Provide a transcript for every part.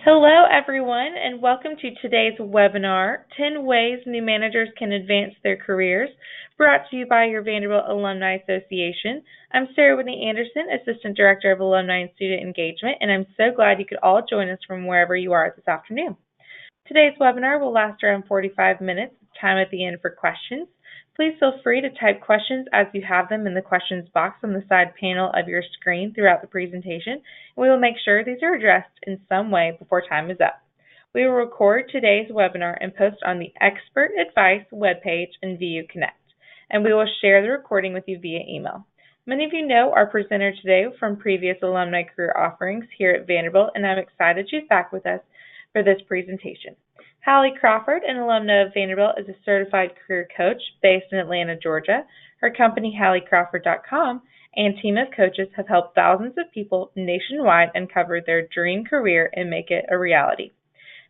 Hello, everyone, and welcome to today's webinar, 10 Ways New Managers Can Advance Their Careers, brought to you by your Vanderbilt Alumni Association. I'm Sarah Whitney Anderson, Assistant Director of Alumni and Student Engagement, and I'm so glad you could all join us from wherever you are this afternoon. Today's webinar will last around 45 minutes, with time at the end for questions. Please feel free to type questions as you have them in the questions box on the side panel of your screen throughout the presentation, and we will make sure these are addressed in some way before time is up. We will record today's webinar and post on the Expert Advice webpage in VU Connect, and we will share the recording with you via email. Many of you know our presenter today from previous alumni career offerings here at Vanderbilt, and I'm excited she's back with us for this presentation. Hallie Crawford, an alumna of Vanderbilt, is a certified career coach based in Atlanta, Georgia. Her company, HallieCrawford.com, and team of coaches have helped thousands of people nationwide uncover their dream career and make it a reality.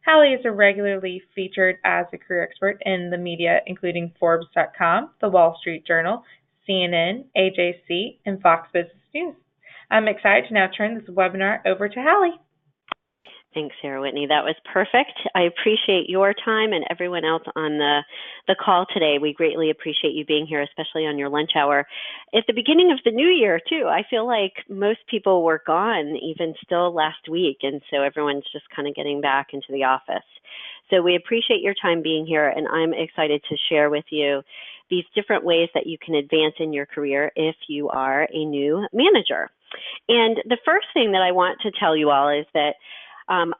Hallie is regularly featured as a career expert in the media, including Forbes.com, The Wall Street Journal, CNN, AJC, and Fox Business News. I'm excited to now turn this webinar over to Hallie. Thanks, Sarah Whitney. That was perfect. I appreciate your time and everyone else on the call today. We greatly appreciate you being here, especially on your lunch hour. At the beginning of the new year, too, I feel like most people were gone even still last week, and so everyone's just kind of getting back into the office. So we appreciate your time being here, and I'm excited to share with you these different ways that you can advance in your career if you are a new manager. And the first thing that I want to tell you all is that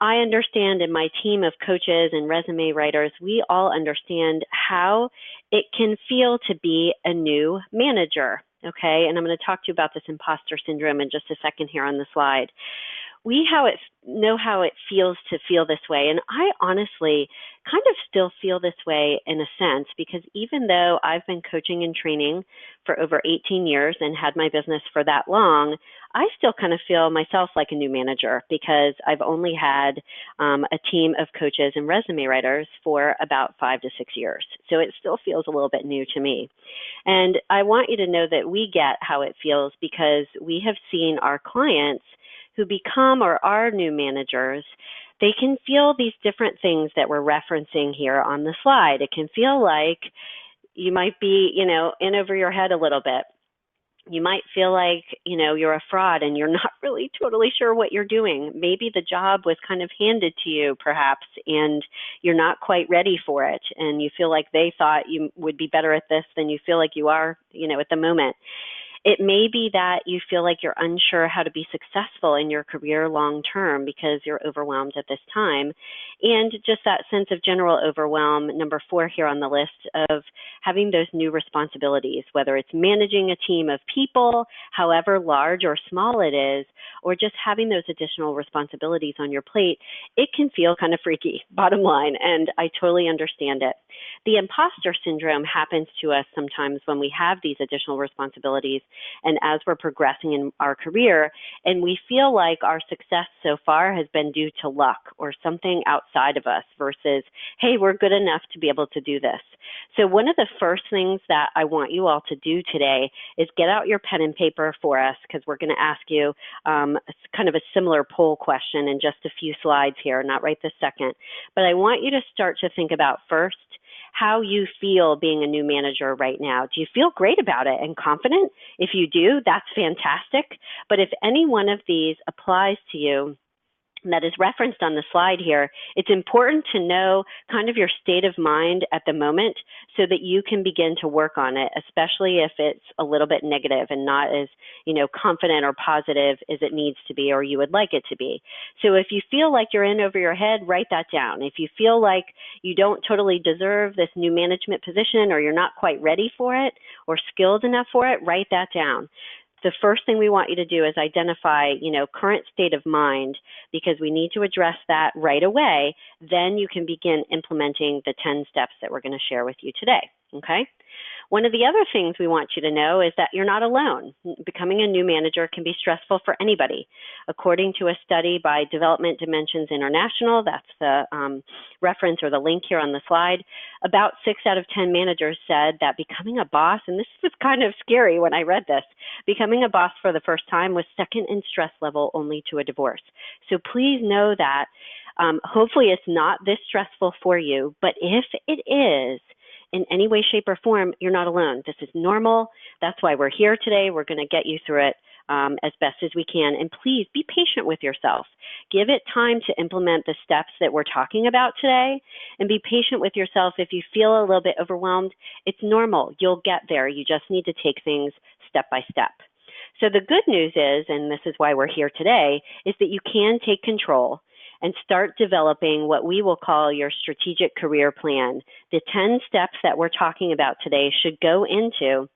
I understand, and my team of coaches and resume writers, we all understand how it can feel to be a new manager, okay? And I'm going to talk to you about this imposter syndrome in just a second here on the slide. We know how it feels to feel this way, and I honestly kind of still feel this way in a sense, because even though I've been coaching and training for over 18 years and had my business for that long, I still kind of feel myself like a new manager because I've only had a team of coaches and resume writers for about 5 to 6 years. So it still feels a little bit new to me. And I want you to know that we get how it feels because we have seen our clients who become or are new managers. They can feel these different things that we're referencing here on the slide. It can feel like you might be, in over your head a little bit. You might feel like, you're a fraud and you're not really totally sure what you're doing. Maybe the job was kind of handed to you, perhaps, and you're not quite ready for it. And you feel like they thought you would be better at this than you feel like you are, at the moment. It may be that you feel like you're unsure how to be successful in your career long term because you're overwhelmed at this time. And just that sense of general overwhelm, number 4 here on the list, of having those new responsibilities, whether it's managing a team of people, however large or small it is, or just having those additional responsibilities on your plate, it can feel kind of freaky, bottom line, and I totally understand it. The imposter syndrome happens to us sometimes when we have these additional responsibilities and as we're progressing in our career, and we feel like our success so far has been due to luck or something outside of us versus, hey, we're good enough to be able to do this. So one of the first things that I want you all to do today is get out your pen and paper for us, because we're going to ask you kind of a similar poll question in just a few slides here, not right this second. But I want you to start to think about first how you feel being a new manager right now. Do you feel great about it and confident? If you do, that's fantastic. But if any one of these applies to you, that is referenced on the slide here, it's important to know kind of your state of mind at the moment so that you can begin to work on it, especially if it's a little bit negative and not as, confident or positive as it needs to be or you would like it to be. So if you feel like you're in over your head, write that down. If you feel like you don't totally deserve this new management position or you're not quite ready for it or skilled enough for it, write that down. The first thing we want you to do is identify, current state of mind, because we need to address that right away. Then you can begin implementing the 10 steps that we're going to share with you today, okay? One of the other things we want you to know is that you're not alone. Becoming a new manager can be stressful for anybody. According to a study by Development Dimensions International, that's the reference or the link here on the slide, about 6 out of 10 managers said that becoming a boss, and this was kind of scary when I read this, becoming a boss for the first time was second in stress level only to a divorce. So please know that Hopefully it's not this stressful for you, but if it is, in any way, shape, or form, you're not alone. This is normal. That's why we're here today. We're going to get you through it as best as we can. And please be patient with yourself. Give it time to implement the steps that we're talking about today, and be patient with yourself. If you feel a little bit overwhelmed, it's normal. You'll get there. You just need to take things step by step. So the good news is, and this is why we're here today, is that you can take control and start developing what we will call your strategic career plan. The 10 steps that we're talking about today should go into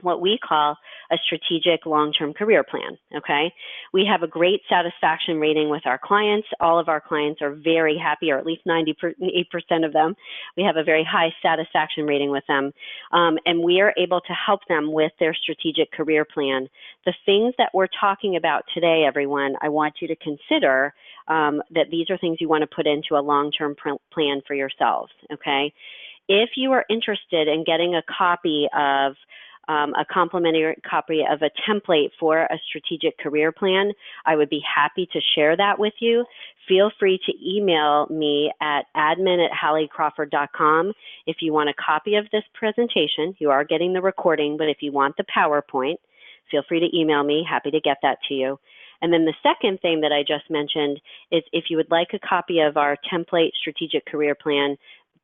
what we call a strategic long-term career plan, okay? We have a great satisfaction rating with our clients. All of our clients are very happy, or at least 98% of them. We have a very high satisfaction rating with them, and we are able to help them with their strategic career plan. The things that we're talking about today, everyone, I want you to consider that these are things you want to put into a long-term plan for yourselves, okay? If you are interested in getting a copy of a complimentary copy of a template for a strategic career plan, I would be happy to share that with you. Feel free to email me at admin@halliecrawford.com if you want a copy of this presentation. You are getting the recording, but if you want the PowerPoint, feel free to email me. Happy to get that to you. And then the second thing that I just mentioned is if you would like a copy of our template strategic career plan,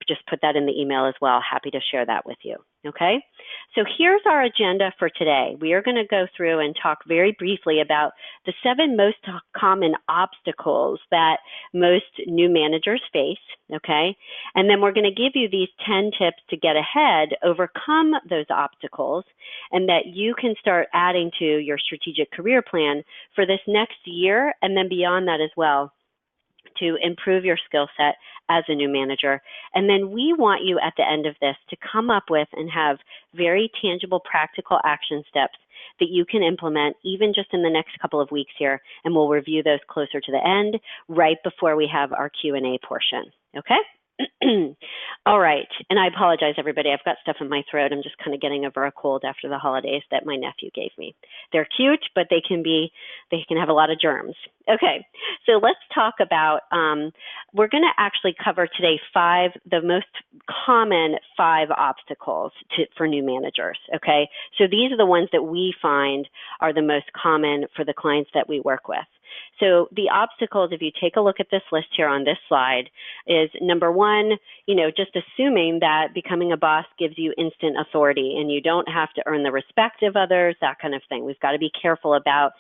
just put that in the email as well. Happy to share that with you, okay? So here's our agenda for today. We are going to go through and talk very briefly about the 7 most common obstacles that most new managers face, okay? And then we're going to give you these 10 tips to get ahead, overcome those obstacles, and that you can start adding to your strategic career plan for this next year and then beyond that as well, to improve your skill set as a new manager. And then we want you at the end of this to come up with and have very tangible, practical action steps that you can implement even just in the next couple of weeks here. And we'll review those closer to the end, right before we have our Q&A portion, okay? All right, and I apologize, everybody. I've got stuff in my throat. I'm just kind of getting over a cold after the holidays that my nephew gave me. They're cute, but they can have a lot of germs. Okay, so let's talk about, we're going to actually cover today the most common 5 obstacles for new managers, okay? So these are the ones that we find are the most common for the clients that we work with. So the obstacles, if you take a look at this list here on this slide, is number 1, just assuming that becoming a boss gives you instant authority and you don't have to earn the respect of others, that kind of thing. We've got to be careful about,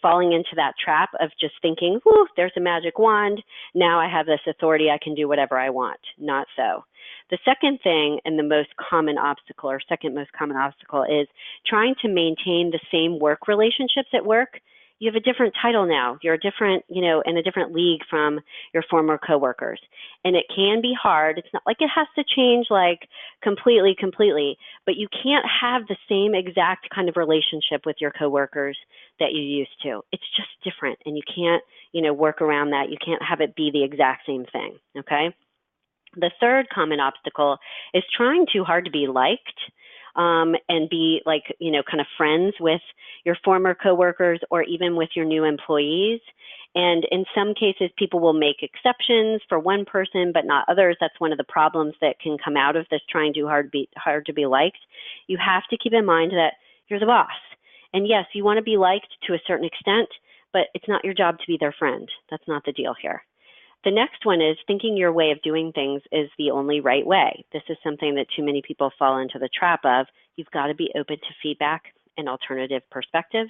falling into that trap of just thinking, whoo, there's a magic wand. Now I have this authority. I can do whatever I want. Not so. The second thing and the most common obstacle, or second most common obstacle, is trying to maintain the same work relationships at work. You have a different title now. You're different, in a different league from your former coworkers. And it can be hard. It's not like it has to change like completely, but you can't have the same exact kind of relationship with your coworkers that you used to. It's just different, and you can't, work around that. You can't have it be the exact same thing, okay? The third common obstacle is trying too hard to be liked. And be kind of friends with your former coworkers or even with your new employees. And in some cases, people will make exceptions for one person, but not others. That's one of the problems that can come out of this trying too hard to be liked. You have to keep in mind that you're the boss. And yes, you want to be liked to a certain extent, but it's not your job to be their friend. That's not the deal here. The next one is thinking your way of doing things is the only right way. This is something that too many people fall into the trap of. You've got to be open to feedback and alternative perspectives.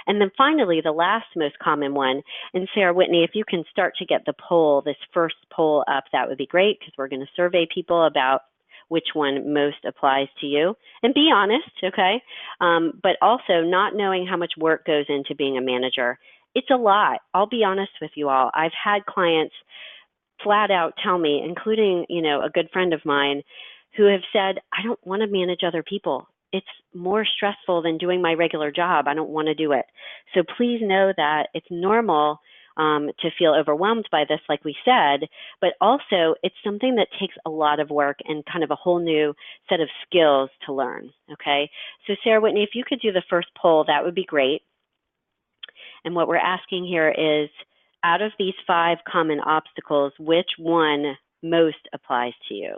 And then finally, the last most common one, and Sarah Whitney, if you can start to get this first poll up, that would be great, because we're going to survey people about which one most applies to you. And be honest, okay? But also not knowing how much work goes into being a manager. It's a lot. I'll be honest with you all. I've had clients flat out tell me, including, a good friend of mine, who have said, I don't want to manage other people. It's more stressful than doing my regular job. I don't want to do it. So please know that it's normal to feel overwhelmed by this, like we said, but also it's something that takes a lot of work and kind of a whole new set of skills to learn, okay? So Sarah Whitney, if you could do the first poll, that would be great. And what we're asking here is, out of these 5 common obstacles, which one most applies to you?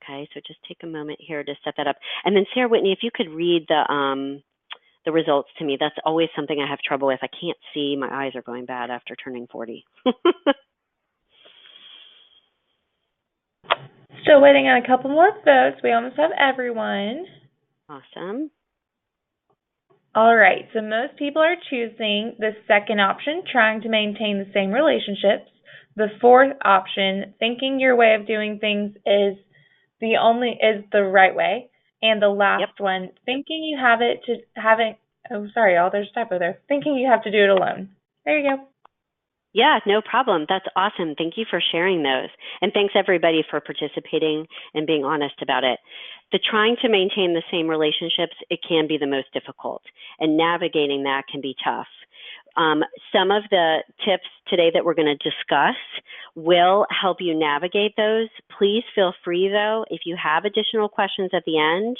Okay, so just take a moment here to set that up. And then Sarah Whitney, if you could read the results to me. That's always something I have trouble with. I can't see. My eyes are going bad after turning 40. Still waiting on a couple more votes. We almost have everyone. Awesome. All right, so most people are choosing the second option, trying to maintain the same relationships. The fourth option, thinking your way of doing things is the right way. And the last one, thinking you have it to having, oh, sorry, y'all, there's a typo there. Thinking you have to do it alone. There you go. Yeah, no problem. That's awesome. Thank you for sharing those. And thanks everybody for participating and being honest about it. The trying to maintain the same relationships, it can be the most difficult, and navigating that can be tough. Some of the tips today that we're going to discuss will help you navigate those. Please feel free, though, if you have additional questions at the end,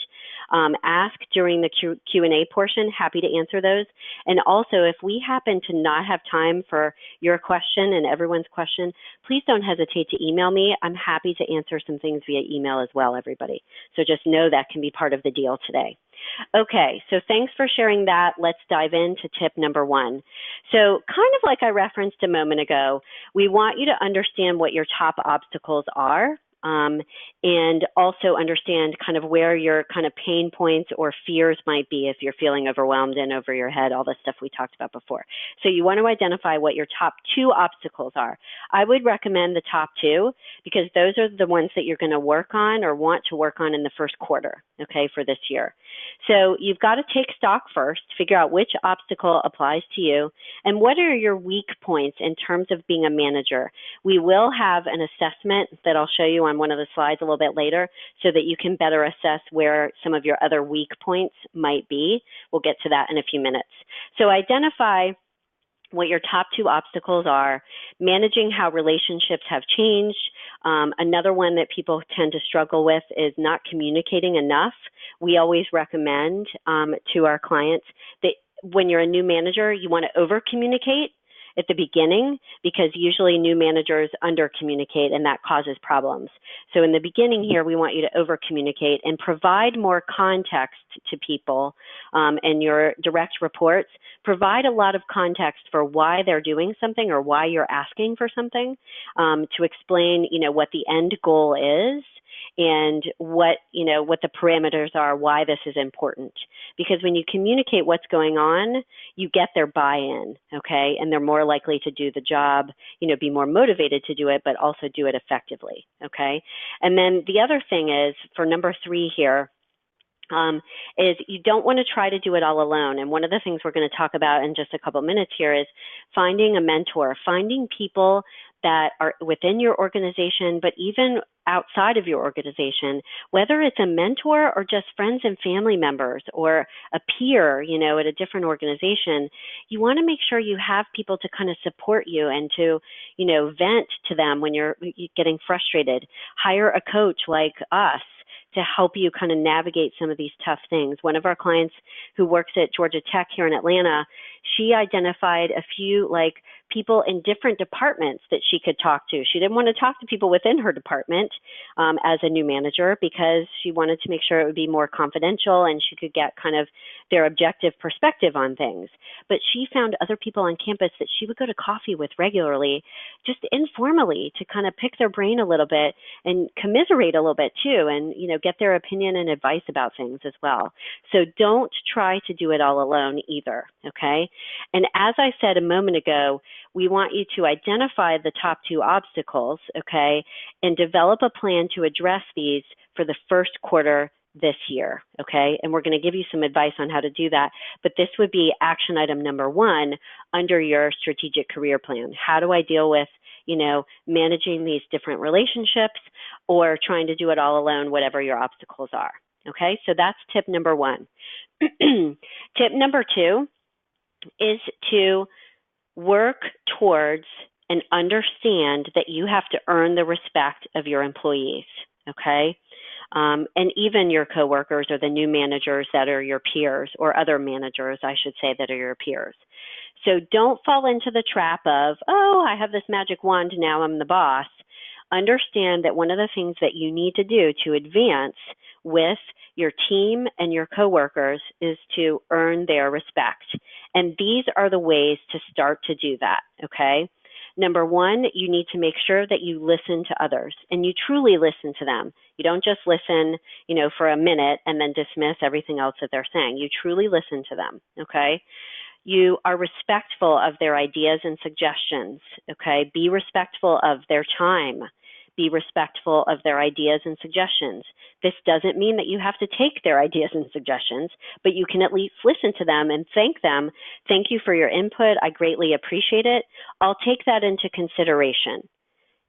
ask during the Q&A portion. Happy to answer those. And also, if we happen to not have time for your question and everyone's question, please don't hesitate to email me. I'm happy to answer some things via email as well, everybody. So just know that can be part of the deal today. Okay, so thanks for sharing that. Let's dive into tip number 1. So kind of like I referenced a moment ago, we want you to understand what your top obstacles are. And also understand kind of where your kind of pain points or fears might be if you're feeling overwhelmed and over your head, all the stuff we talked about before. So you want to identify what your top 2 obstacles are. I would recommend the top 2 because those are the ones that you're going to work on or want to work on in the first quarter, okay, for this year. So you've got to take stock first, figure out which obstacle applies to you, and what are your weak points in terms of being a manager. We will have an assessment that I'll show you on one of the slides a little bit later so that you can better assess where some of your other weak points might be. We'll get to that in a few minutes. So identify what your top 2 obstacles are, managing how relationships have changed. Another one that people tend to struggle with is not communicating enough. We always recommend to our clients that when you're a new manager, you want to over-communicate at the beginning because usually new managers under-communicate and that causes problems. So in the beginning here, we want you to over-communicate and provide more context to people and your direct reports. Provide a lot of context for why they're doing something or why you're asking for something to explain, what the end goal is and what the parameters are, why this is important. Because when you communicate what's going on, you get their buy-in, okay? And they're more likely to do the job, be more motivated to do it, but also do it effectively, okay? And then the other thing is, for number 3 here, is you don't want to try to do it all alone. And one of the things we're going to talk about in just a couple minutes here is finding a mentor, finding people that are within your organization, but even outside of your organization, whether it's a mentor or just friends and family members or a peer, at a different organization, you want to make sure you have people to kind of support you and to, vent to them when you're getting frustrated. Hire a coach like us to help you kind of navigate some of these tough things. One of our clients who works at Georgia Tech here in Atlanta, she identified a few people in different departments that she could talk to. She didn't want to talk to people within her department as a new manager because she wanted to make sure it would be more confidential and she could get kind of their objective perspective on things. But she found other people on campus that she would go to coffee with regularly, just informally, to kind of pick their brain a little bit and commiserate a little bit too, and get their opinion and advice about things as well. So don't try to do it all alone either, okay? And as I said a moment ago, we want you to identify the top 2 obstacles, okay, and develop a plan to address these for the first quarter this year, okay? And we're going to give you some advice on how to do that, but this would be action item number 1 under your strategic career plan. How do I deal with, managing these different relationships or trying to do it all alone, whatever your obstacles are, okay? So that's tip number 1. Tip number 2 is to work towards and understand that you have to earn the respect of your employees, okay? and even your coworkers or the new managers that are your peers, or other managers, I should say, that are your peers. So don't fall into the trap of, oh, I have this magic wand, now I'm the boss. Understand that one of the things that you need to do to advance with your team and your coworkers is to earn their respect. And these are the ways to start to do that, okay? Number one, you need to make sure that you listen to others and you truly listen to them. You don't just listen, for a minute and then dismiss everything else that they're saying. You truly listen to them, okay? You are respectful of their ideas and suggestions, okay? Be respectful of their time. Be respectful of their ideas and suggestions. This doesn't mean that you have to take their ideas and suggestions, but you can at least listen to them and thank them. Thank you for your input. I greatly appreciate it. I'll take that into consideration.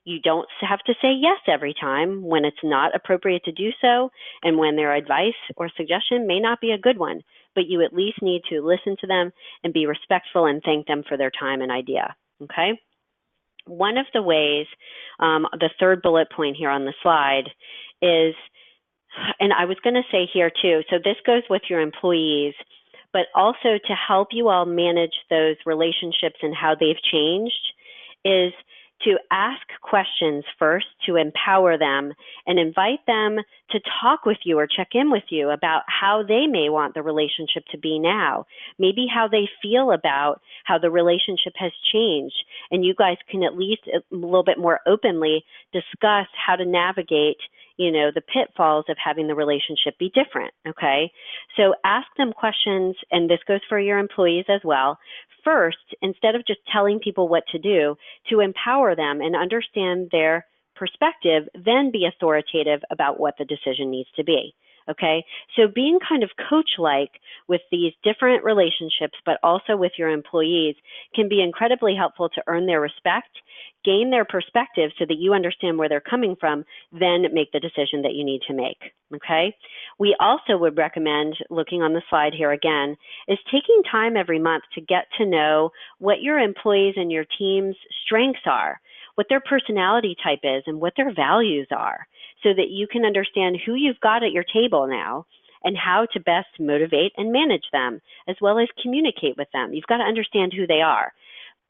You don't have to say yes every time when it's not appropriate to do so, and when their advice or suggestion may not be a good one, but you at least need to listen to them and be respectful and thank them for their time and idea, okay? One of the ways, the third bullet point here on the slide is, and I was going to say here too, so this goes with your employees, but also to help you all manage those relationships and how they've changed, is to ask questions first to empower them and invite them to talk with you or check in with you about how they may want the relationship to be now, maybe how they feel about how the relationship has changed. And you guys can at least a little bit more openly discuss how to navigate the pitfalls of having the relationship be different, okay? So ask them questions, and this goes for your employees as well. First, instead of just telling people what to do, to empower them and understand their perspective, then be authoritative about what the decision needs to be, okay? So being kind of coach-like with these different relationships, but also with your employees, can be incredibly helpful to earn their respect, gain their perspective so that you understand where they're coming from, then make the decision that you need to make, okay? We also would recommend, looking on the slide here again, is taking time every month to get to know what your employees and your team's strengths are, what their personality type is, and what their values are, so that you can understand who you've got at your table now and how to best motivate and manage them, as well as communicate with them. You've got to understand who they are.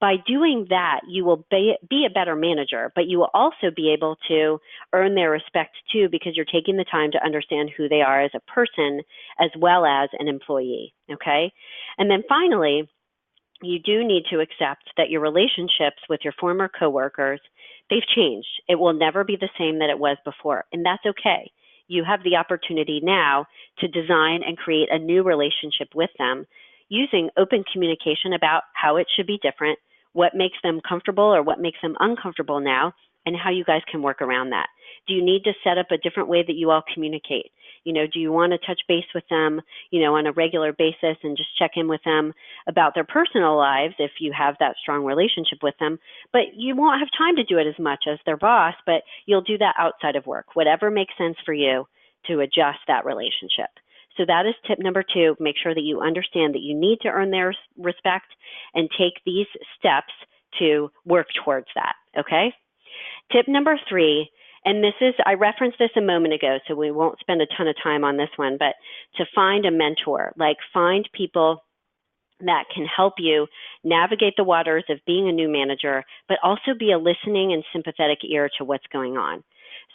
By doing that, you will be a better manager, but you will also be able to earn their respect too, because you're taking the time to understand who they are as a person as well as an employee, okay? And then finally, you do need to accept that your relationships with your former coworkers, they've changed. It will never be the same that it was before, and that's okay. You have the opportunity now to design and create a new relationship with them using open communication about how it should be different, what makes them comfortable or what makes them uncomfortable now, and how you guys can work around that. Do you need to set up a different way that you all communicate? Do you want to touch base with them, on a regular basis and just check in with them about their personal lives if you have that strong relationship with them? But you won't have time to do it as much as their boss, but you'll do that outside of work, whatever makes sense for you to adjust that relationship. So that is tip number 2. Make sure that you understand that you need to earn their respect and take these steps to work towards that, okay? Tip number 3, and this is, I referenced this a moment ago, so we won't spend a ton of time on this one, but to find a mentor, like find people that can help you navigate the waters of being a new manager, but also be a listening and sympathetic ear to what's going on.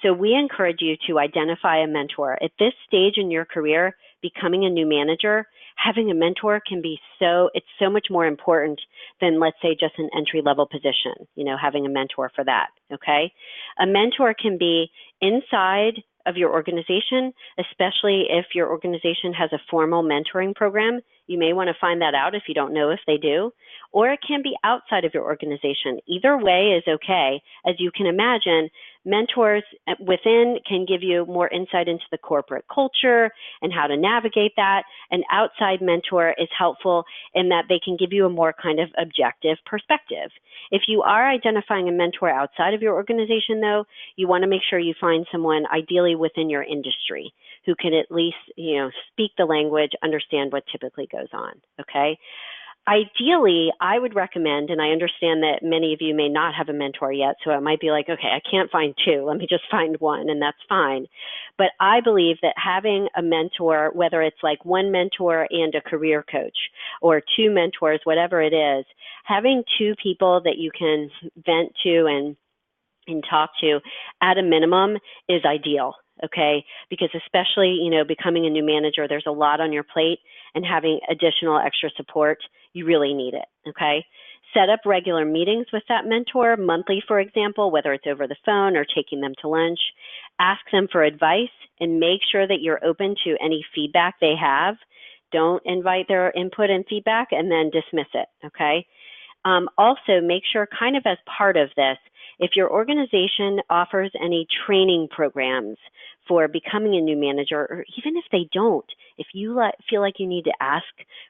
So we encourage you to identify a mentor. At this stage in your career, becoming a new manager, having a mentor can be it's so much more important than, let's say, just an entry-level position, having a mentor for that, okay? A mentor can be inside of your organization, especially if your organization has a formal mentoring program. You may want to find that out if you don't know if they do, or it can be outside of your organization. Either way is okay. As you can imagine, mentors within can give you more insight into the corporate culture and how to navigate that. An outside mentor is helpful in that they can give you a more kind of objective perspective. If you are identifying a mentor outside of your organization, though, you want to make sure you find someone ideally within your industry who can at least, speak the language, understand what typically goes on, okay? Ideally, I would recommend, and I understand that many of you may not have a mentor yet, so it might be like, okay, I can't find two, let me just find one, and that's fine. But I believe that having a mentor, whether it's like one mentor and a career coach, or two mentors, whatever it is, having two people that you can vent to and talk to at a minimum is ideal. Okay, because especially, becoming a new manager, there's a lot on your plate, and having additional extra support, you really need it. Okay, set up regular meetings with that mentor, monthly, for example, whether it's over the phone or taking them to lunch. Ask them for advice and make sure that you're open to any feedback they have. Don't invite their input and feedback and then dismiss it. Okay. Also, make sure, kind of as part of this, if your organization offers any training programs for becoming a new manager, or even if they don't, if you feel like you need to ask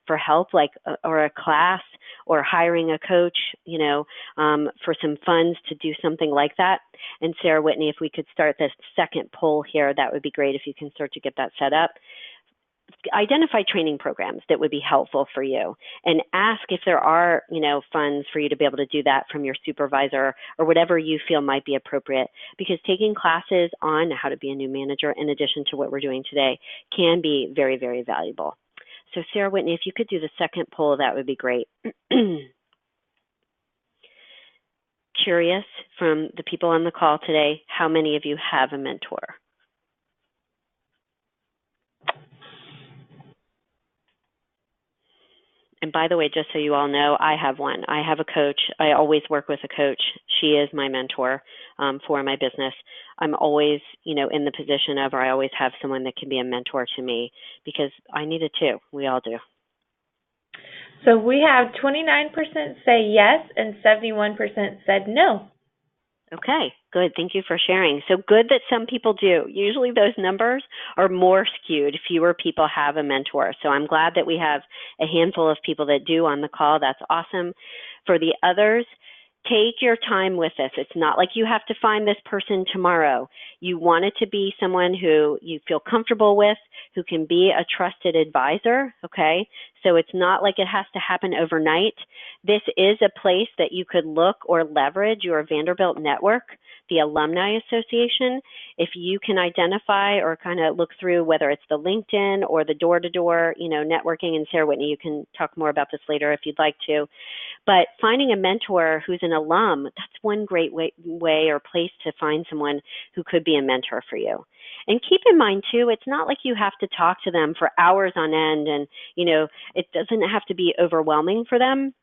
for help, like or a class or hiring a coach, for some funds to do something like that. And Sarah Whitney, if we could start this second poll here, that would be great if you can start to get that set up. Identify training programs that would be helpful for you, and ask if there are, funds for you to be able to do that from your supervisor or whatever you feel might be appropriate, because taking classes on how to be a new manager, in addition to what we're doing today, can be very, very valuable. So Sarah Whitney, if you could do the second poll, that would be great. Curious from the people on the call today, how many of you have a mentor? And by the way, just so you all know, I have one. I have a coach. I always work with a coach. She is my mentor for my business. I'm always, in the position of, or I always have someone that can be a mentor to me, because I need it too. We all do. So we have 29% say yes and 71% said no. Okay, good. Thank you for sharing. So good that some people do. Usually those numbers are more skewed. Fewer people have a mentor. So I'm glad that we have a handful of people that do on the call. That's awesome. For the others, take your time with this. It's not like you have to find this person tomorrow. You want it to be someone who you feel comfortable with, who can be a trusted advisor, okay? So it's not like it has to happen overnight. This is a place that you could look or leverage your Vanderbilt network, the Alumni Association. If you can identify or kind of look through whether it's the LinkedIn or the door-to-door, networking, and Sarah Whitney, you can talk more about this later if you'd like to. But finding a mentor who's an alum, that's one great way or place to find someone who could be a mentor for you. And keep in mind, too, it's not like you have to talk to them for hours on end, and, it doesn't have to be overwhelming for them.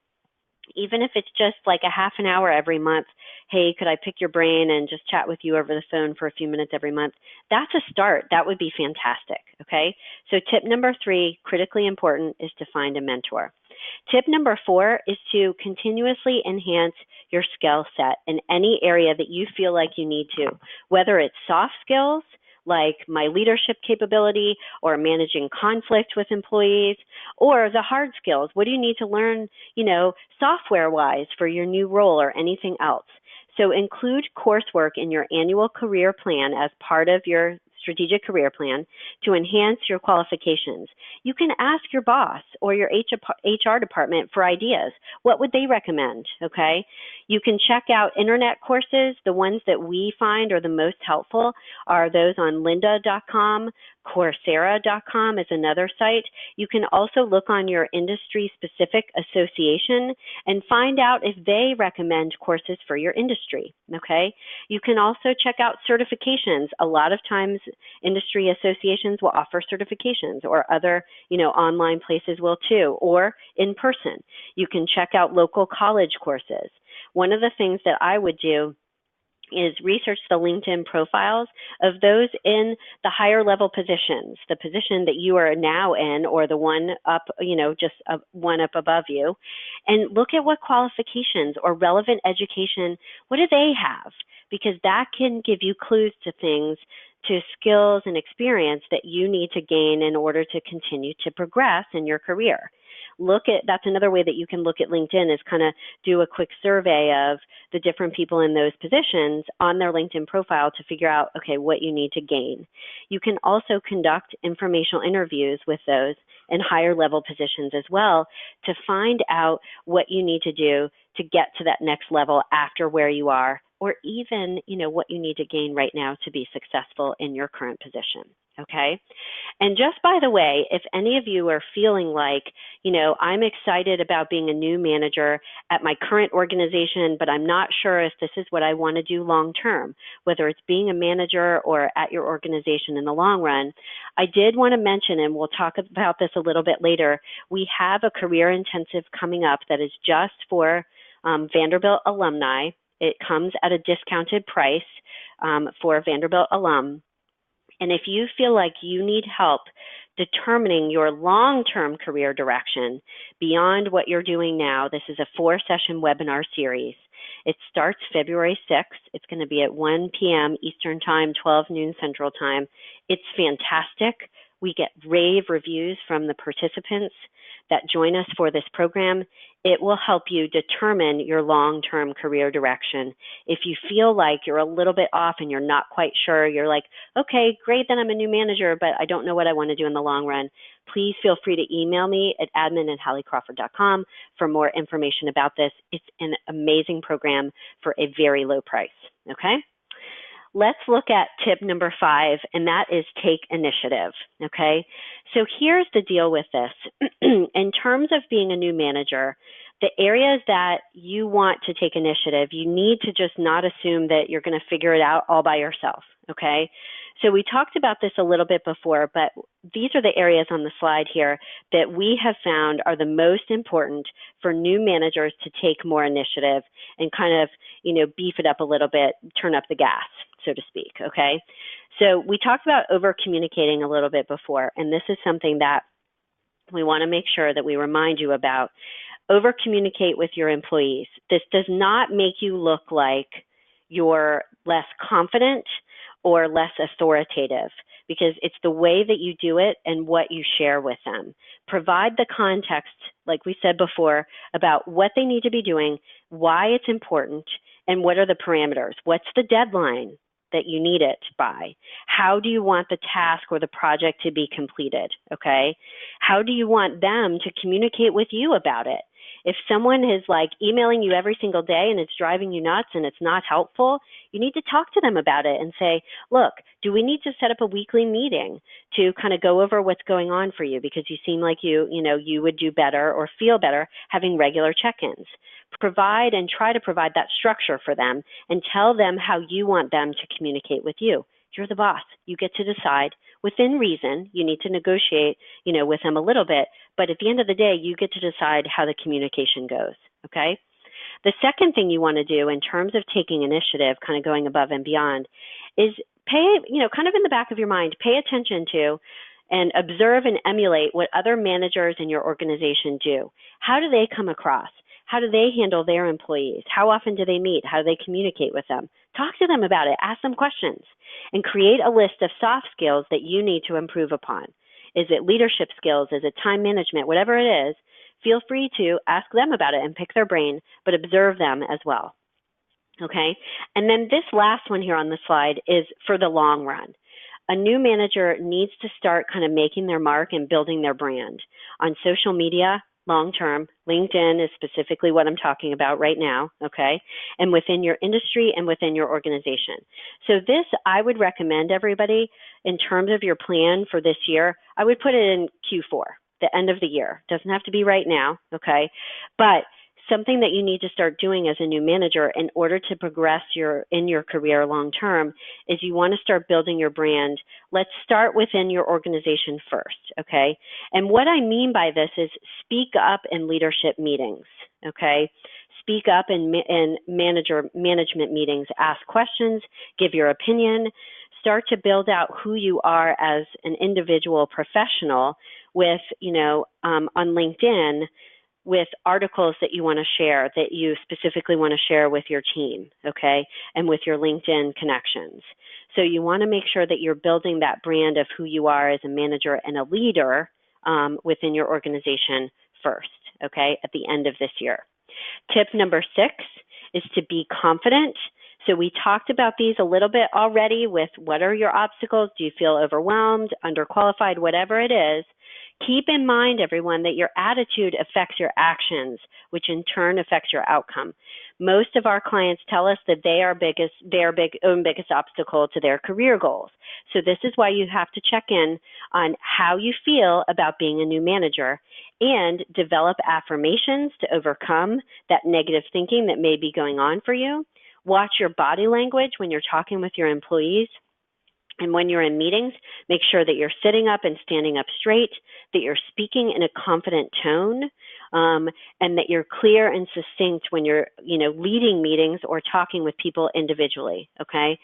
Even if it's just like a half an hour every month, hey, could I pick your brain and just chat with you over the phone for a few minutes every month? That's a start. That would be fantastic, okay? So tip number 3, critically important, is to find a mentor. Tip number 4 is to continuously enhance your skill set in any area that you feel like you need to, whether it's soft skills, like my leadership capability or managing conflict with employees, or the hard skills. What do you need to learn, software-wise for your new role or anything else? So include coursework in your annual career plan as part of your strategic career plan to enhance your qualifications. You can ask your boss or your HR department for ideas. What would they recommend, okay? You can check out internet courses. The ones that we find are the most helpful are those on lynda.com. Coursera.com is another site. You can also look on your industry-specific association and find out if they recommend courses for your industry, okay? You can also check out certifications. A lot of times industry associations will offer certifications, or other, online places will too, or in person. You can check out local college courses. One of the things that I would do is research the LinkedIn profiles of those in the higher level positions, the position that you are now in, or the one up, just one up above you, and look at what qualifications or relevant education, what do they have? Because that can give you clues to things, to skills and experience that you need to gain in order to continue to progress in your career. that's another way that you can look at LinkedIn, is kind of do a quick survey of the different people in those positions on their LinkedIn profile to figure out, okay, what you need to gain. You can also conduct informational interviews with those in higher level positions as well to find out what you need to do to get to that next level after where you are, or even, what you need to gain right now to be successful in your current position. Okay. And just by the way, if any of you are feeling like, I'm excited about being a new manager at my current organization, but I'm not sure if this is what I want to do long term, whether it's being a manager or at your organization in the long run, I did want to mention, and we'll talk about this a little bit later, we have a career intensive coming up that is just for Vanderbilt alumni. It comes at a discounted price for Vanderbilt alum. And if you feel like you need help determining your long-term career direction beyond what you're doing now, this is a 4-session webinar series. It starts February 6th. It's going to be at 1 p.m. Eastern Time, 12 noon Central Time. It's fantastic. We get rave reviews from the participants that join us for this program. It will help you determine your long-term career direction. If you feel like you're a little bit off and you're not quite sure, you're like, okay, great, then I'm a new manager, but I don't know what I want to do in the long run, please feel free to email me at admin@halliecrawford.com for more information about this. It's an amazing program for a very low price, okay? Let's look at tip number 5, and that is take initiative, okay? So here's the deal with this. In terms of being a new manager, the areas that you want to take initiative, you need to just not assume that you're going to figure it out all by yourself, okay? So we talked about this a little bit before, but these are the areas on the slide here that we have found are the most important for new managers to take more initiative and kind of, beef it up a little bit, turn up the gas, so to speak, okay? So we talked about over-communicating a little bit before, and this is something that we want to make sure that we remind you about. Over-communicate with your employees. This does not make you look like you're less confident or less authoritative, because it's the way that you do it and what you share with them. Provide the context, like we said before, about what they need to be doing, why it's important, and what are the parameters. What's the deadline that you need it by? How do you want the task or the project to be completed, okay? How do you want them to communicate with you about it? If someone is like emailing you every single day and it's driving you nuts and it's not helpful, you need to talk to them about it and say, look, do we need to set up a weekly meeting to kind of go over what's going on for you? Because you seem like you would do better or feel better having regular check-ins. Provide and try to provide that structure for them and tell them how you want them to communicate with you. You're the boss. You get to decide within reason. You need to negotiate, with them a little bit, but at the end of the day, you get to decide how the communication goes, okay? The second thing you want to do in terms of taking initiative, kind of going above and beyond, is pay, kind of in the back of your mind, pay attention to and observe and emulate what other managers in your organization do. How do they come across? How do they handle their employees? How often do they meet? How do they communicate with them? Talk to them about it. Ask them questions and create a list of soft skills that you need to improve upon. Is it leadership skills? Is it time management? Whatever it is, feel free to ask them about it and pick their brain, but observe them as well. Okay? And then this last one here on the slide is for the long run. A new manager needs to start kind of making their mark and building their brand on social media. Long-term, LinkedIn is specifically what I'm talking about right now, okay? And within your industry and within your organization. So this, I would recommend everybody, in terms of your plan for this year, I would put it in Q4, the end of the year. Doesn't have to be right now, okay? But something that you need to start doing as a new manager in order to progress in your career long term is you want to start building your brand. Let's start within your organization first, okay? And what I mean by this is speak up in leadership meetings, okay? Speak up in management meetings. Ask questions, give your opinion, start to build out who you are as an individual professional with, on LinkedIn, with articles that you want to share, that you specifically want to share with your team, okay, and with your LinkedIn connections. So you want to make sure that you're building that brand of who you are as a manager and a leader within your organization first, okay, at the end of this year. Tip number 6 is to be confident. So we talked about these a little bit already with what are your obstacles? Do you feel overwhelmed, underqualified, whatever it is? Keep in mind, everyone, that your attitude affects your actions, which in turn affects your outcome. Most of our clients tell us that they are their own biggest obstacle to their career goals. So this is why you have to check in on how you feel about being a new manager and develop affirmations to overcome that negative thinking that may be going on for you. Watch your body language when you're talking with your employees. And when you're in meetings, make sure that you're sitting up and standing up straight, that you're speaking in a confident tone, and that you're clear and succinct when you're, leading meetings or talking with people individually, okay?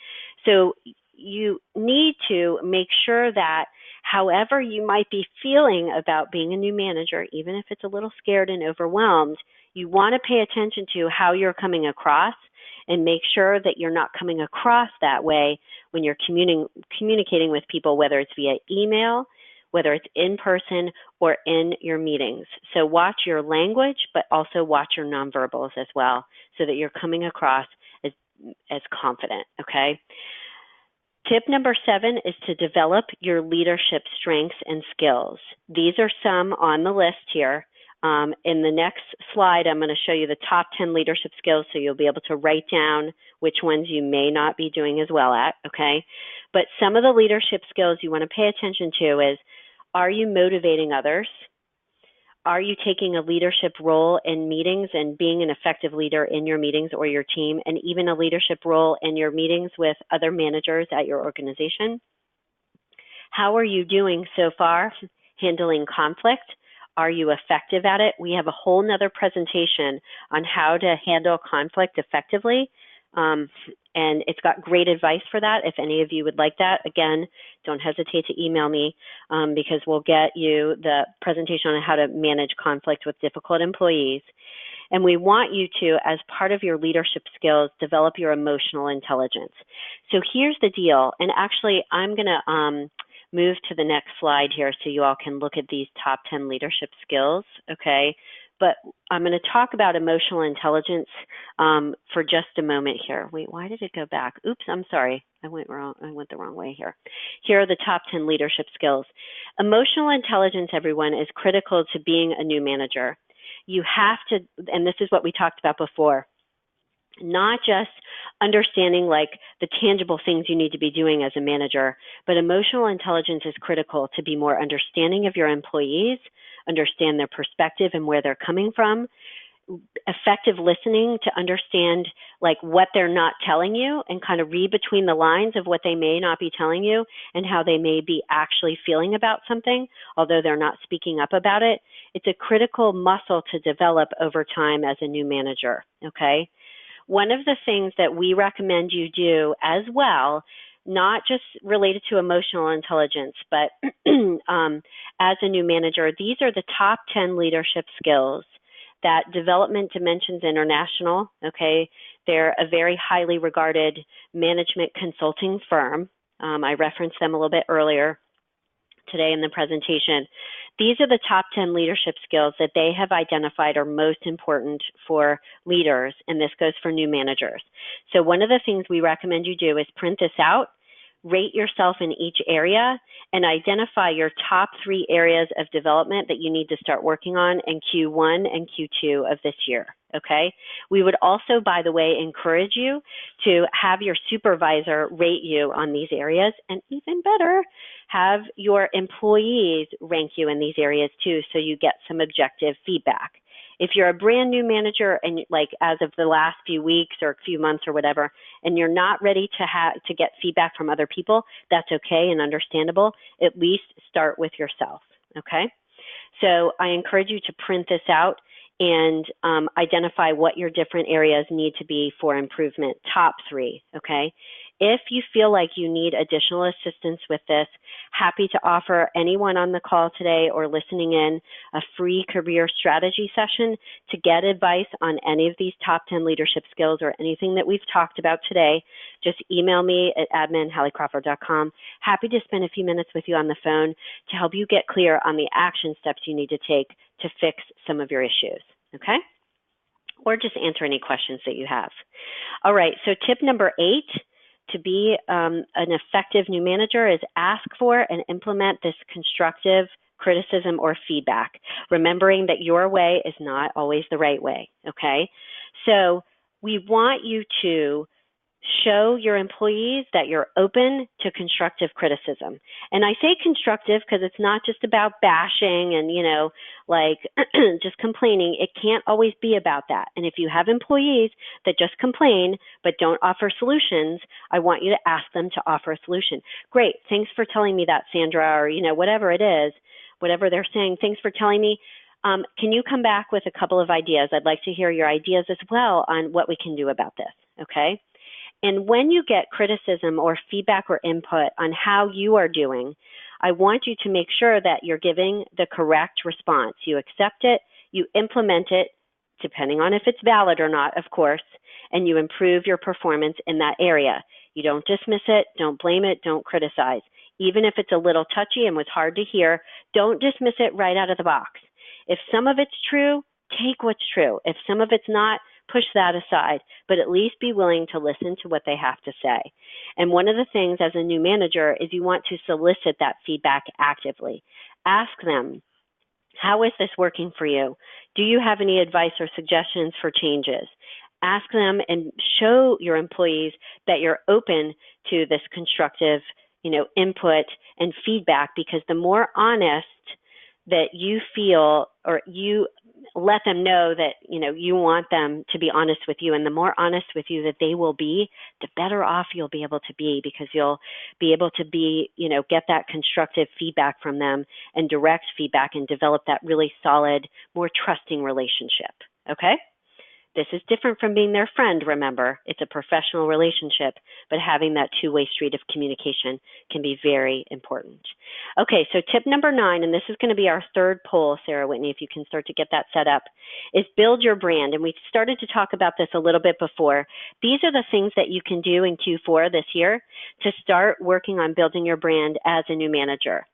So you need to make sure that however you might be feeling about being a new manager, even if it's a little scared and overwhelmed, you want to pay attention to how you're coming across and make sure that you're not coming across that way when you're communicating with people, whether it's via email, whether it's in person or in your meetings. So watch your language, but also watch your nonverbals as well so that you're coming across as confident, okay? Tip number 7 is to develop your leadership strengths and skills. These are some on the list here. In the next slide, I'm going to show you the top 10 leadership skills so you'll be able to write down which ones you may not be doing as well at, okay? But some of the leadership skills you want to pay attention to is, are you motivating others? Are you taking a leadership role in meetings and being an effective leader in your meetings or your team, and even a leadership role in your meetings with other managers at your organization? How are you doing so far handling conflict? Are you effective at it? We have a whole nother presentation on how to handle conflict effectively. And it's got great advice for that. If any of you would like that, again, don't hesitate to email me because we'll get you the presentation on how to manage conflict with difficult employees. And we want you to, as part of your leadership skills, develop your emotional intelligence. So here's the deal. And actually, I'm going to move to the next slide here so you all can look at these top 10 leadership skills, okay? But I'm going to talk about emotional intelligence for just a moment here. Wait, why did it go back? Oops, I'm sorry. I went the wrong way here. Here are the top 10 leadership skills. Emotional intelligence, everyone, is critical to being a new manager. You have to, and this is what we talked about before, not just understanding like the tangible things you need to be doing as a manager, but emotional intelligence is critical to be more understanding of your employees, understand their perspective and where they're coming from, effective listening to understand like what they're not telling you and kind of read between the lines of what they may not be telling you and how they may be actually feeling about something, although they're not speaking up about it. It's a critical muscle to develop over time as a new manager, okay? One of the things that we recommend you do as well, not just related to emotional intelligence, but as a new manager, these are the top 10 leadership skills that Development Dimensions International, okay, they're a very highly regarded management consulting firm. I referenced them a little bit earlier today in the presentation. These are the top 10 leadership skills that they have identified are most important for leaders, and this goes for new managers. So one of the things we recommend you do is print this out, rate yourself in each area, and identify your top 3 areas of development that you need to start working on in Q1 and Q2 of this year, okay? We would also, by the way, encourage you to have your supervisor rate you on these areas, and even better, have your employees rank you in these areas too, so you get some objective feedback. If you're a brand new manager and like as of the last few weeks or few months or whatever, and you're not ready to get feedback from other people, that's okay and understandable. At least start with yourself, okay? So I encourage you to print this out and identify what your different areas need to be for improvement, top 3, okay? If you feel like you need additional assistance with this, happy to offer anyone on the call today or listening in a free career strategy session to get advice on any of these top 10 leadership skills or anything that we've talked about today. Just email me at admin@halliecrawford.com. Happy to spend a few minutes with you on the phone to help you get clear on the action steps you need to take to fix some of your issues, okay? Or just answer any questions that you have. All right, so tip number 8, to be an effective new manager is ask for and implement this constructive criticism or feedback, remembering that your way is not always the right way, okay? So we want you to show your employees that you're open to constructive criticism. And I say constructive because it's not just about bashing and, like just complaining. It can't always be about that. And if you have employees that just complain but don't offer solutions, I want you to ask them to offer a solution. Great, thanks for telling me that, Sandra, or, whatever it is, whatever they're saying, thanks for telling me. Can you come back with a couple of ideas? I'd like to hear your ideas as well on what we can do about this, okay? And when you get criticism or feedback or input on how you are doing, I want you to make sure that you're giving the correct response. You accept it, you implement it, depending on if it's valid or not, of course, and you improve your performance in that area. You don't dismiss it, don't blame it, don't criticize. Even if it's a little touchy and was hard to hear, don't dismiss it right out of the box. If some of it's true, take what's true. If some of it's not, push that aside, but at least be willing to listen to what they have to say. And one of the things as a new manager is you want to solicit that feedback actively. Ask them, how is this working for you? Do you have any advice or suggestions for changes? Ask them and show your employees that you're open to this constructive, input and feedback, because the more honest that you feel, or you let them know that, you want them to be honest with you, and the more honest with you that they will be, the better off you'll be able to be, because you'll be able to be, get that constructive feedback from them and direct feedback and develop that really solid, more trusting relationship, okay? This is different from being their friend, remember. It's a professional relationship, but having that two-way street of communication can be very important. Okay, so tip number 9, and this is going to be our third poll, Sarah Whitney, if you can start to get that set up, is build your brand. And we started to talk about this a little bit before. These are the things that you can do in Q4 this year to start working on building your brand as a new manager.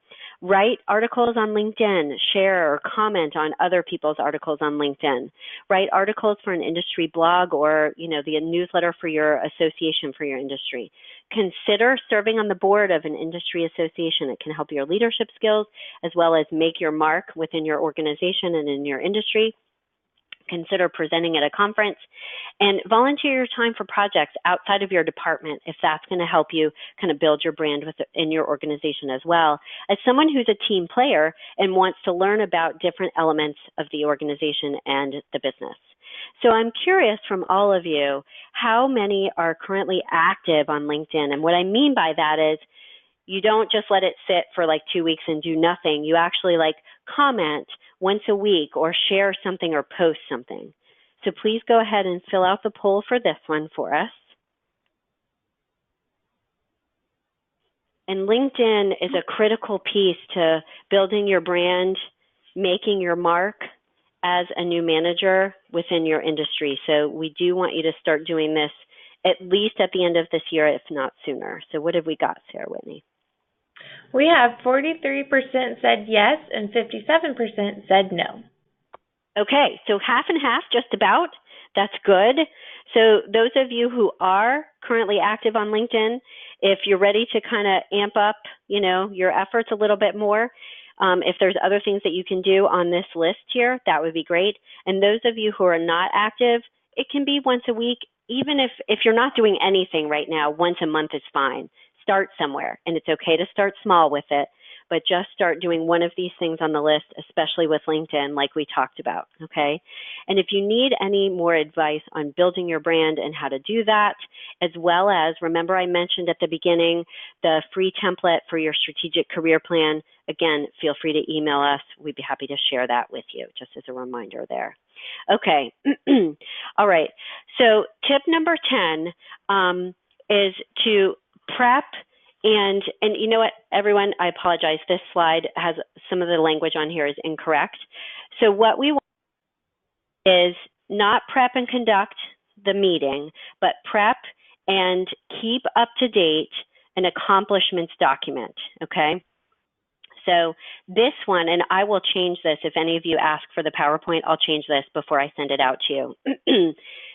Write articles on LinkedIn, share or comment on other people's articles on LinkedIn. Write articles for an industry blog or, the newsletter for your association for your industry. Consider serving on the board of an industry association. It can help your leadership skills as well as make your mark within your organization and in your industry. Consider presenting at a conference, and volunteer your time for projects outside of your department if that's going to help you kind of build your brand in your organization as well. As someone who's a team player and wants to learn about different elements of the organization and the business. So I'm curious from all of you, how many are currently active on LinkedIn? And what I mean by that is you don't just let it sit for like 2 weeks and do nothing. You actually comment once a week or share something or post something. So please go ahead and fill out the poll for this one for us. And LinkedIn is a critical piece to building your brand, making your mark as a new manager within your industry. So we do want you to start doing this at least at the end of this year, if not sooner. So what have we got, Sarah Whitney? We have 43% said yes and 57% said no. Okay, so half and half, just about. That's good. So those of you who are currently active on LinkedIn, if you're ready to kind of amp up, your efforts a little bit more, if there's other things that you can do on this list here, that would be great. And those of you who are not active, it can be once a week. Even if you're not doing anything right now, once a month is fine. Start somewhere, and it's okay to start small with it, but just start doing one of these things on the list, especially with LinkedIn, like we talked about, okay? And if you need any more advice on building your brand and how to do that, as well as, remember I mentioned at the beginning, the free template for your strategic career plan, again, feel free to email us. We'd be happy to share that with you, just as a reminder there. Okay, all right, so tip number 10, is to prep and you know what, everyone, I apologize. This slide has some of the language on here is incorrect. So what we want is not prep and conduct the meeting, but prep and keep up to date an accomplishments document, okay? So this one, and I will change this if any of you ask for the PowerPoint, I'll change this before I send it out to you,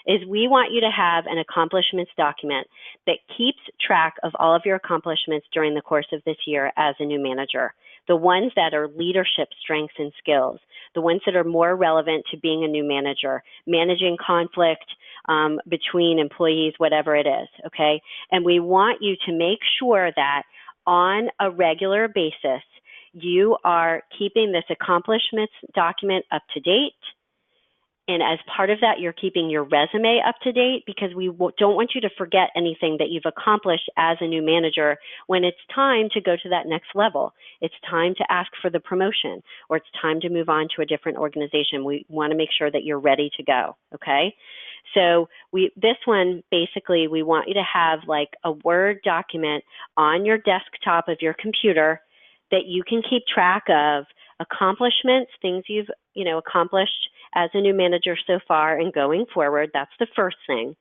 is we want you to have an accomplishments document that keeps track of all of your accomplishments during the course of this year as a new manager. The ones that are leadership strengths and skills, the ones that are more relevant to being a new manager, managing conflict between employees, whatever it is, okay? And we want you to make sure that on a regular basis, you are keeping this accomplishments document up to date. And as part of that, you're keeping your resume up to date because we don't want you to forget anything that you've accomplished as a new manager when it's time to go to that next level. It's time to ask for the promotion or it's time to move on to a different organization. We want to make sure that you're ready to go, okay? So this one, basically, we want you to have like a Word document on your desktop of your computer that you can keep track of accomplishments, things you've accomplished as a new manager so far and going forward. That's the first thing.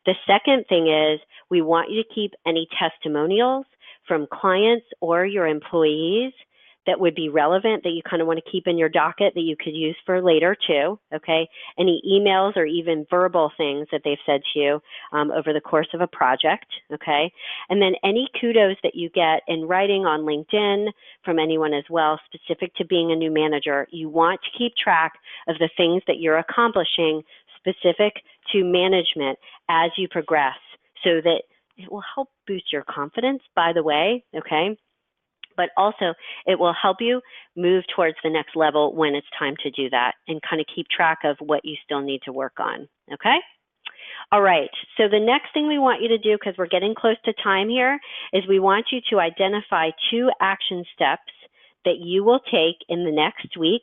The second thing is we want you to keep any testimonials from clients or your employees that would be relevant that you kind of want to keep in your docket that you could use for later too, okay? Any emails or even verbal things that they've said to you over the course of a project, okay? And then any kudos that you get in writing on LinkedIn from anyone as well, specific to being a new manager, you want to keep track of the things that you're accomplishing specific to management as you progress so that it will help boost your confidence, by the way, okay? But also it will help you move towards the next level when it's time to do that and kind of keep track of what you still need to work on, okay? All right, so the next thing we want you to do, because we're getting close to time here, is we want you to identify 2 action steps that you will take in the next week,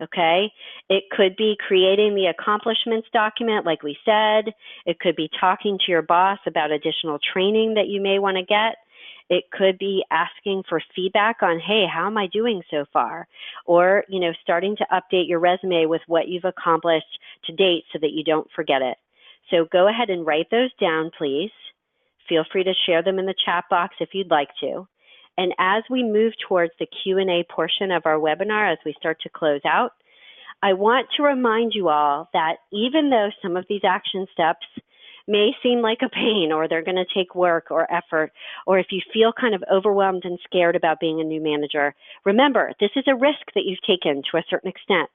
okay? It could be creating the accomplishments document like we said. It could be talking to your boss about additional training that you may want to get. It could be asking for feedback on, hey, how am I doing so far? Or, starting to update your resume with what you've accomplished to date so that you don't forget it. So go ahead and write those down, please. Feel free to share them in the chat box if you'd like to. And as we move towards the Q&A portion of our webinar, as we start to close out, I want to remind you all that even though some of these action steps may seem like a pain or they're going to take work or effort, or if you feel kind of overwhelmed and scared about being a new manager, remember, this is a risk that you've taken to a certain extent,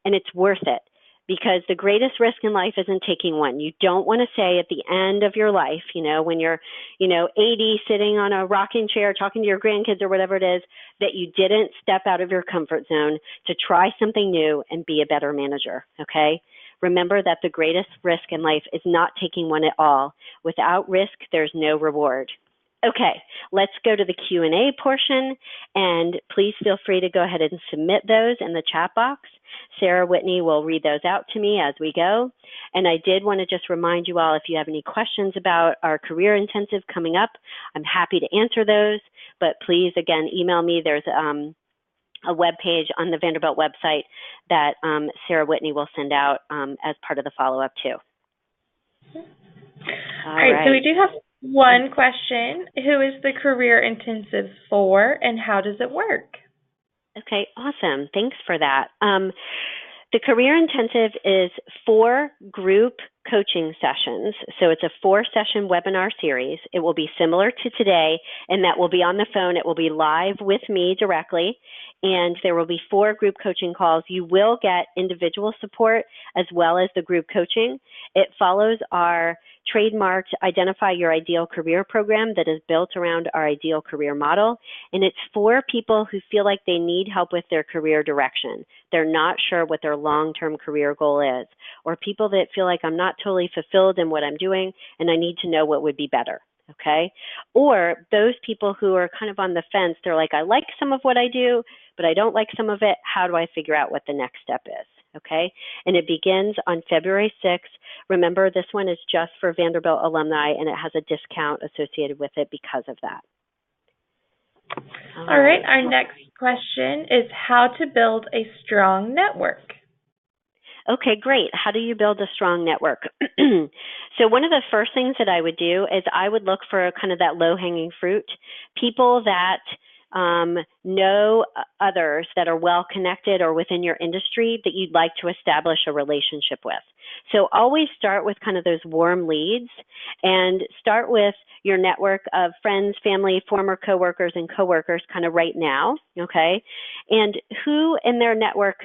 and it's worth it because the greatest risk in life isn't taking one. You don't want to say at the end of your life, when you're, 80, sitting on a rocking chair, talking to your grandkids or whatever it is, that you didn't step out of your comfort zone to try something new and be a better manager, okay? Remember that the greatest risk in life is not taking one at all. Without risk, there's no reward. Okay, let's go to the Q&A portion, and please feel free to go ahead and submit those in the chat box. Sarah Whitney will read those out to me as we go. And I did want to just remind you all, if you have any questions about our career intensive coming up, I'm happy to answer those. But please, again, email me. There's a web page on the Vanderbilt website that Sarah Whitney will send out as part of the follow-up too. All right, so we do have one question. Who is the Career Intensive for and how does it work? Okay, awesome. Thanks for that. The Career Intensive is 4 group coaching sessions. So it's a 4-session webinar series. It will be similar to today, and that will be on the phone. It will be live with me directly, and there will be 4 group coaching calls. You will get individual support as well as the group coaching. It follows our trademarked Identify Your Ideal Career program that is built around our ideal career model, and it's for people who feel like they need help with their career direction. They're not sure what their long-term career goal is, or people that feel like I'm not totally fulfilled in what I'm doing and I need to know what would be better, okay? Or those people who are kind of on the fence, they're like, I like some of what I do, but I don't like some of it. How do I figure out what the next step is? okay? And it begins on February 6th. Remember, this one is just for Vanderbilt alumni, and it has a discount associated with it because of that. All right, our next question is how to build a strong network. Okay, great. How do you build a strong network? So one of the first things that I would do is I would look for kind of that low-hanging fruit, people that know others that are well-connected or within your industry that you'd like to establish a relationship with. So always start with kind of those warm leads and start with your network of friends, family, former coworkers, and coworkers kind of right now, okay? And who in their network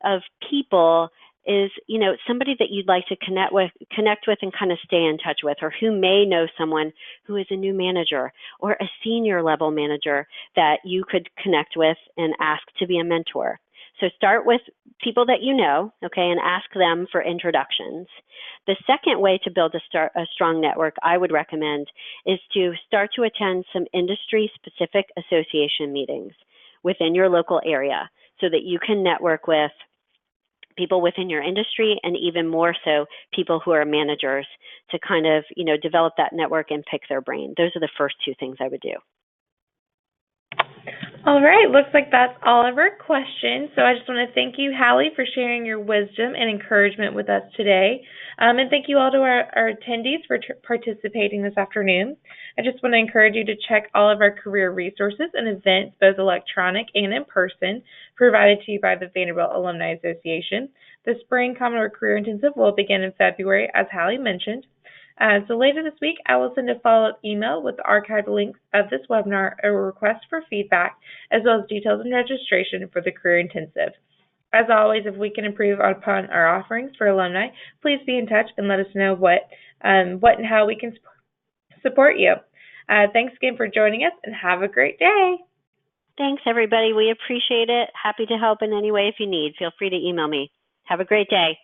of people is, you know, somebody that you'd like to connect with and kind of stay in touch with, or who may know someone who is a new manager or a senior level manager that you could connect with and ask to be a mentor. So start with people that you know, okay, and ask them for introductions. The second way to build a strong network I would recommend is to start to attend some industry-specific association meetings within your local area so that you can network with people within your industry and even more so people who are managers to kind of, you know, develop that network and pick their brain. Those are the first two things I would do. All right, looks like that's all of our questions. So I just want to thank you, Hallie, for sharing your wisdom and encouragement with us today. And thank you all to our attendees for participating this afternoon. I just want to encourage you to check all of our career resources and events, both electronic and in person, provided to you by the Vanderbilt Alumni Association. The Spring Commodore Career Intensive will begin in February, as Hallie mentioned. So later this week, I will send a follow-up email with the archived links of this webinar, a request for feedback, as well as details and registration for the Career Intensive. As always, if we can improve upon our offerings for alumni, please be in touch and let us know what and how we can support you. Thanks again for joining us, and have a great day. Thanks, everybody. We appreciate it. Happy to help in any way if you need. Feel free to email me. Have a great day.